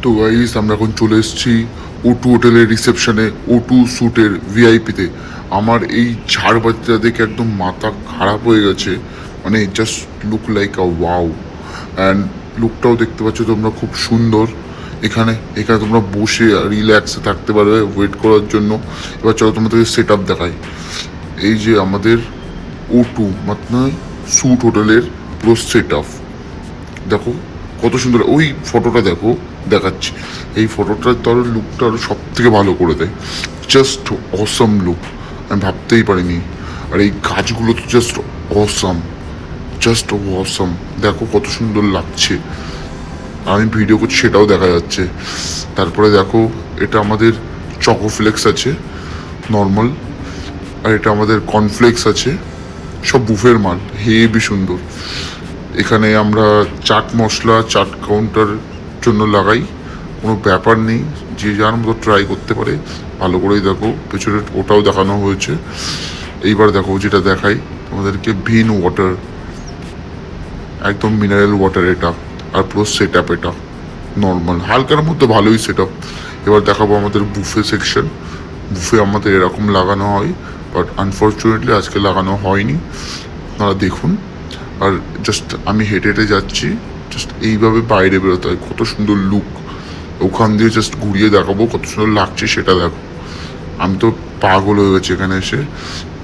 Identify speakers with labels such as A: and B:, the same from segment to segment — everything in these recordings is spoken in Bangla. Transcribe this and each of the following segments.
A: তো গাইস আমরা এখন চলে এসেছি O2 হোটেলের রিসেপশনে O2 স্যুটের ভিআইপিতে। আমার এই ঝাড় বাতিটা দেখে একদম মাথা খারাপ হয়ে গেছে, মানে just look like a wow. And লুকটাও দেখতে পাচ্ছ তোমরা, খুব সুন্দর। এখানে এখানে তোমরা বসে রিল্যাক্সে থাকতে পারবে ওয়েট করার জন্য। এবার চলো তোমাদেরকে সেট আপ দেখাই। এই যে আমাদের O2 মানে স্যুট হোটেলের পুরো সেট আপ দেখো কত সুন্দর। ওই ফটোটা দেখো, দেখাচ্ছি। এই ফটোটার তো আরো লুকটা আরো সব থেকে ভালো করে দেয়। জাস্ট অসম লুক, আমি ভাবতেই পারিনি। আর এই গাছগুলো তো জাস্ট অসম, জাস্ট অসম। দেখো কত সুন্দর লাগছে। আমি ভিডিও করছি সেটাও দেখা যাচ্ছে। তারপরে দেখো এটা আমাদের চকোফ্লেক্স আছে নর্মাল, আর এটা আমাদের কর্নফ্লেক্স আছে, সব বুফের মাল, হেবি সুন্দর। এখানে আমরা চাট মশলা চাট কাউন্টার জন্য লাগাই, কোনো ব্যাপার নেই, যে যার মতো ট্রাই করতে পারে। ভালো করেই দেখো পেছনে ওটাও দেখানো হয়েছে। এইবার দেখো যেটা দেখাই তোমাদেরকে, ভিন ওয়াটার, একদম মিনারেল ওয়াটার এটা। আর পুরো সেট আপ এটা নর্মাল, হালকার মধ্যে ভালোই সেট আপ। এবার দেখাবো আমাদের বুফে সেকশন। বুফে আমাদের এরকম লাগানো হয়, বাট আনফর্চুনেটলি আজকে লাগানো হয়নি, আপনারা দেখুন। আর জাস্ট আমি হেঁটে হেঁটে যাচ্ছি, জাস্ট এইভাবে বাইরে বেরোতে হয়। কত সুন্দর লুক, ওখান দিয়ে জাস্ট ঘুরিয়ে দেখাবো কত সুন্দর লাগছে সেটা দেখো। আমি তো পাগল হয়ে গেছি এখানে এসে।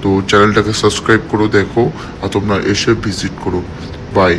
A: তো চ্যানেলটাকে সাবস্ক্রাইব করো, দেখো, আর তোমরা এসে ভিজিট করো। বাই।